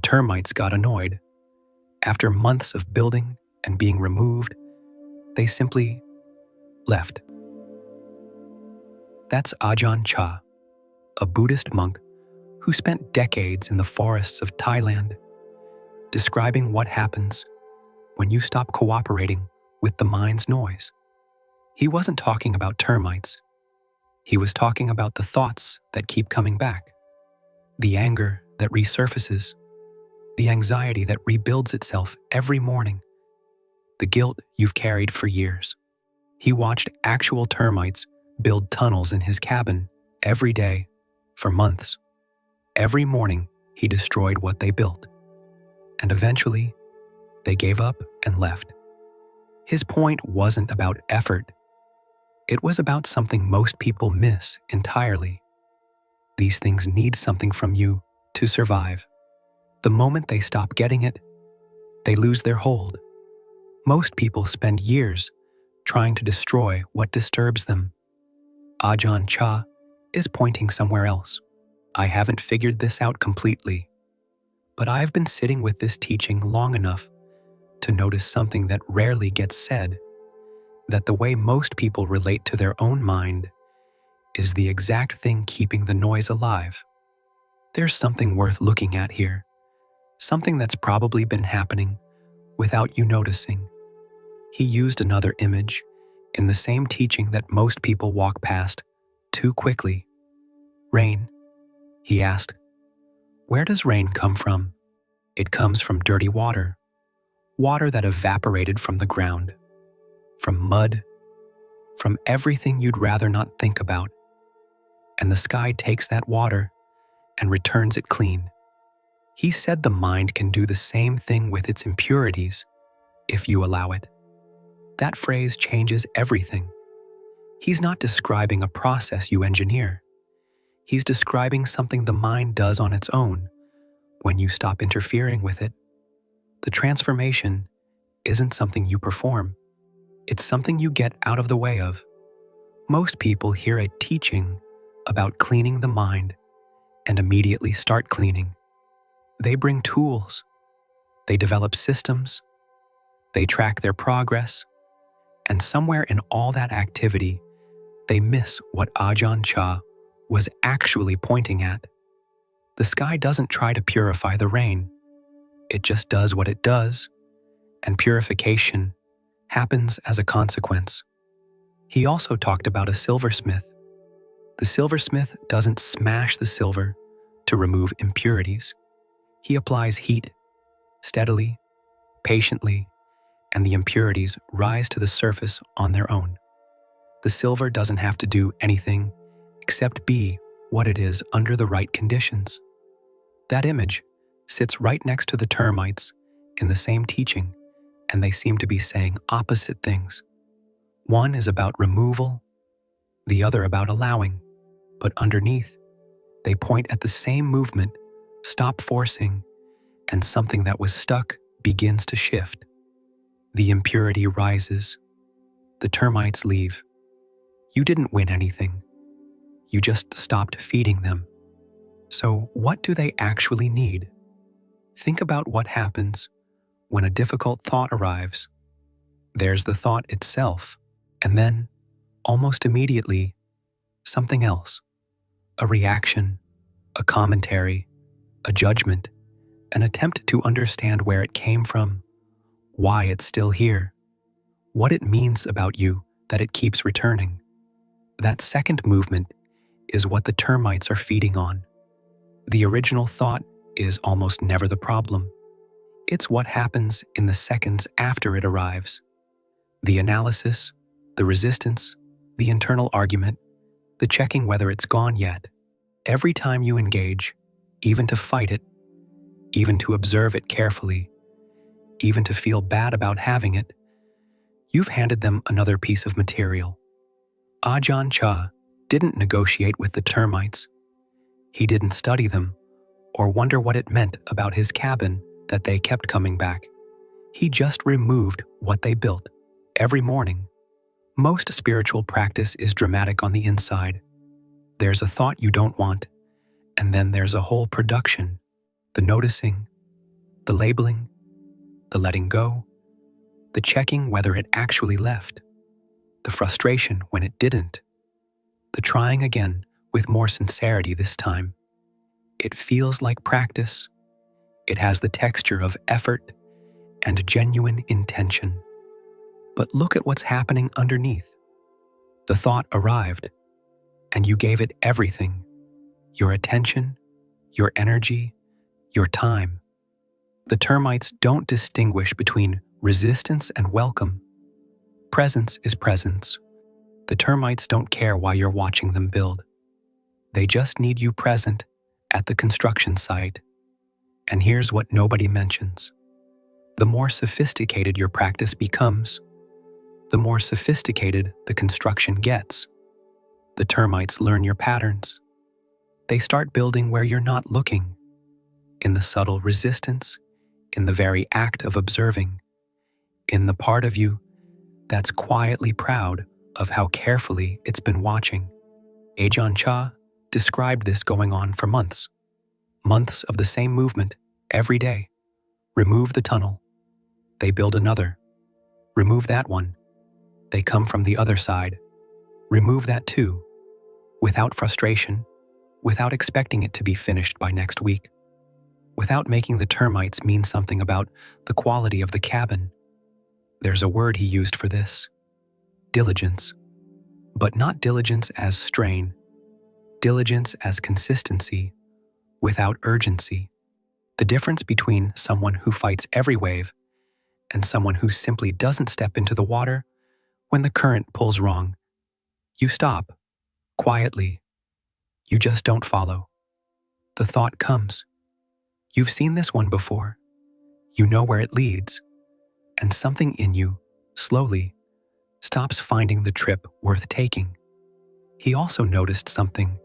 termites got annoyed. After months of building and being removed, they simply left. That's Ajahn Chah, a Buddhist monk who spent decades in the forests of Thailand, describing what happens when you stop cooperating with the mind's noise. He wasn't talking about termites. He was talking about the thoughts that keep coming back, the anger that resurfaces, the anxiety that rebuilds itself every morning, the guilt you've carried for years. He watched actual termites build tunnels in his cabin every day for months. Every morning, he destroyed what they built. And eventually, they gave up and left. His point wasn't about effort. It was about something most people miss entirely. These things need something from you to survive. The moment they stop getting it, they lose their hold. Most people spend years trying to destroy what disturbs them. Ajahn Chah is pointing somewhere else. I haven't figured this out completely, but I've been sitting with this teaching long enough to notice something that rarely gets said, that the way most people relate to their own mind is the exact thing keeping the noise alive. There's something worth looking at here, something that's probably been happening without you noticing. He used another image in the same teaching that most people walk past too quickly. Rain. He asked, where does rain come from? It comes from dirty water, water that evaporated from the ground, from mud, from everything you'd rather not think about. And the sky takes that water and returns it clean. He said the mind can do the same thing with its impurities if you allow it. That phrase changes everything. He's not describing a process you engineer. He's describing something the mind does on its own when you stop interfering with it. The transformation isn't something you perform. It's something you get out of the way of. Most people hear a teaching about cleaning the mind and immediately start cleaning. They bring tools. They develop systems. They track their progress. And somewhere in all that activity, they miss what Ajahn Chah was actually pointing at. The sky doesn't try to purify the rain. It just does what it does, and purification happens as a consequence. He also talked about a silversmith. The silversmith doesn't smash the silver to remove impurities. He applies heat, steadily, patiently, and the impurities rise to the surface on their own. The silver doesn't have to do anything except be what it is under the right conditions. That image sits right next to the termites in the same teaching, and they seem to be saying opposite things. One is about removal, the other about allowing, but underneath, they point at the same movement, stop forcing, and something that was stuck begins to shift. The impurity rises. The termites leave. You didn't win anything. You just stopped feeding them. So what do they actually need? Think about what happens when a difficult thought arrives. There's the thought itself, and then, almost immediately, something else. A reaction, a commentary, a judgment, an attempt to understand where it came from, why it's still here, what it means about you that it keeps returning. That second movement is what the termites are feeding on. The original thought is almost never the problem. It's what happens in the seconds after it arrives. The analysis, the resistance, the internal argument, the checking whether it's gone yet. Every time you engage, even to fight it, even to observe it carefully, even to feel bad about having it, you've handed them another piece of material. Ajahn Chah didn't negotiate with the termites. He didn't study them or wonder what it meant about his cabin that they kept coming back. He just removed what they built every morning. Most spiritual practice is dramatic on the inside. There's a thought you don't want, and then there's a whole production, the noticing, The labeling, the letting go, the checking whether it actually left, the frustration when it didn't, the trying again with more sincerity this time. It feels like practice. It has the texture of effort and genuine intention. But look at what's happening underneath. The thought arrived, and you gave it everything: your attention, your energy, your time. The termites don't distinguish between resistance and welcome. Presence is presence. The termites don't care why you're watching them build. They just need you present at the construction site. And here's what nobody mentions. The more sophisticated your practice becomes, the more sophisticated the construction gets. The termites learn your patterns. They start building where you're not looking, in the subtle resistance, in the very act of observing, in the part of you that's quietly proud of how carefully it's been watching. Ajahn Chah described this going on for months. Months of the same movement, every day. Remove the tunnel. They build another. Remove that one. They come from the other side. Remove that too. Without frustration, without expecting it to be finished by next week. Without making the termites mean something about the quality of the cabin. There's a word he used for this: diligence. But not diligence as strain. Diligence as consistency, without urgency. The difference between someone who fights every wave and someone who simply doesn't step into the water when the current pulls wrong. You stop, quietly. You just don't follow. The thought comes. You've seen this one before. You know where it leads. And something in you, slowly, stops finding the trip worth taking. He also noticed something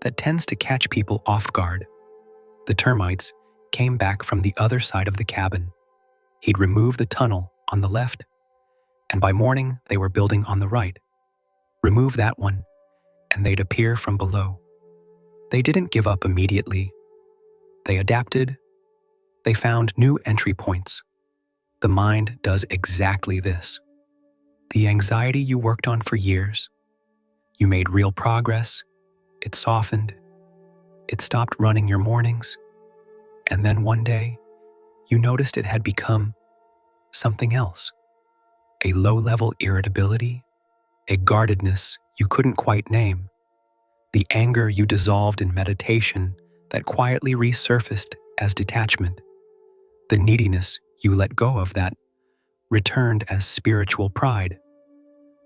that tends to catch people off guard. The termites came back from the other side of the cabin. He'd removed the tunnel on the left, and by morning they were building on the right. Remove that one, and they'd appear from below. They didn't give up immediately. They adapted. They found new entry points. The mind does exactly this. The anxiety you worked on for years, you made real progress, it softened, it stopped running your mornings, and then one day, you noticed it had become something else. A low-level irritability, a guardedness you couldn't quite name, the anger you dissolved in meditation that quietly resurfaced as detachment, the neediness you let go of that returned as spiritual pride,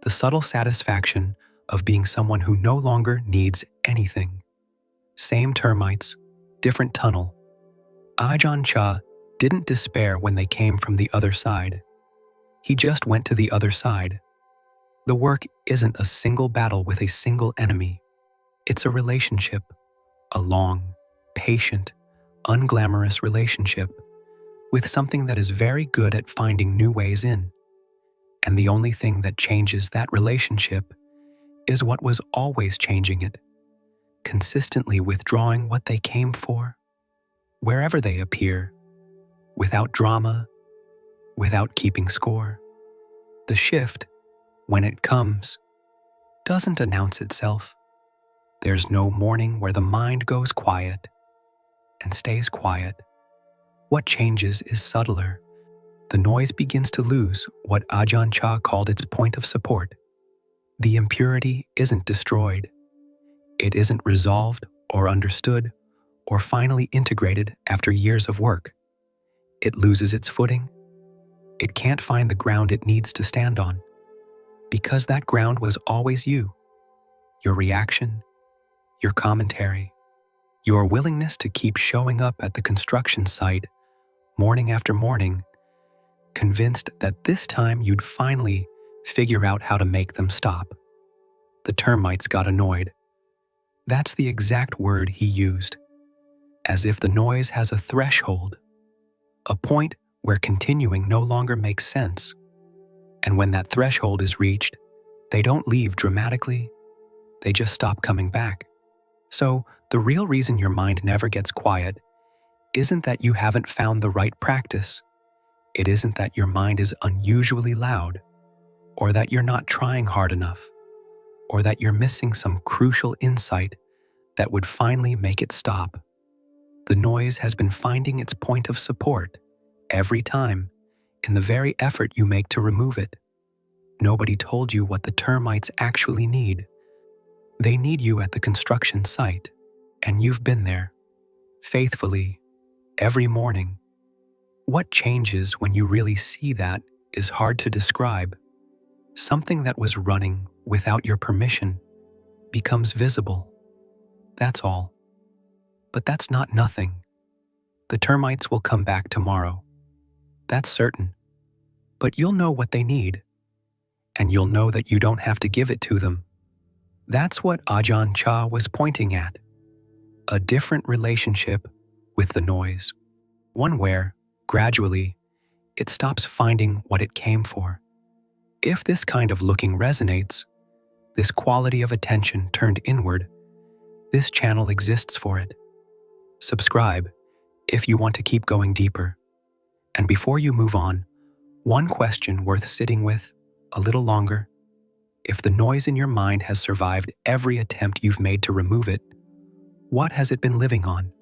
the subtle satisfaction of being someone who no longer needs anything. Same termites, different tunnel. Ajahn Chah didn't despair when they came from the other side. He just went to the other side. The work isn't a single battle with a single enemy. It's a relationship, a long, patient, unglamorous relationship with something that is very good at finding new ways in. And the only thing that changes that relationship is what was always changing it, consistently withdrawing what they came for, wherever they appear, without drama, without keeping score. The shift, when it comes, doesn't announce itself. There's no morning where the mind goes quiet and stays quiet. What changes is subtler. The noise begins to lose what Ajahn Chah called its point of support. The impurity isn't destroyed. It isn't resolved or understood or finally integrated after years of work. It loses its footing. It can't find the ground it needs to stand on, because that ground was always you, your reaction, your commentary, your willingness to keep showing up at the construction site morning after morning, convinced that this time you'd finally figure out how to make them stop. The termites got annoyed. That's the exact word he used, as if the noise has a threshold, a point where continuing no longer makes sense. And when that threshold is reached, they don't leave dramatically, they just stop coming back. So, the real reason your mind never gets quiet isn't that you haven't found the right practice. It isn't that your mind is unusually loud, or that you're not trying hard enough, or that you're missing some crucial insight that would finally make it stop. The noise has been finding its point of support every time in the very effort you make to remove it. Nobody told you what the termites actually need. They need you at the construction site, and you've been there, faithfully, every morning. What changes when you really see that is hard to describe. Something that was running without your permission becomes visible. That's all. But that's not nothing. The termites will come back tomorrow. That's certain. But you'll know what they need, and you'll know that you don't have to give it to them. That's what Ajahn Chah was pointing at. A different relationship with the noise. One where, gradually, it stops finding what it came for. If this kind of looking resonates, this quality of attention turned inward, this channel exists for it. Subscribe if you want to keep going deeper. And before you move on, one question worth sitting with a little longer. If the noise in your mind has survived every attempt you've made to remove it, what has it been living on?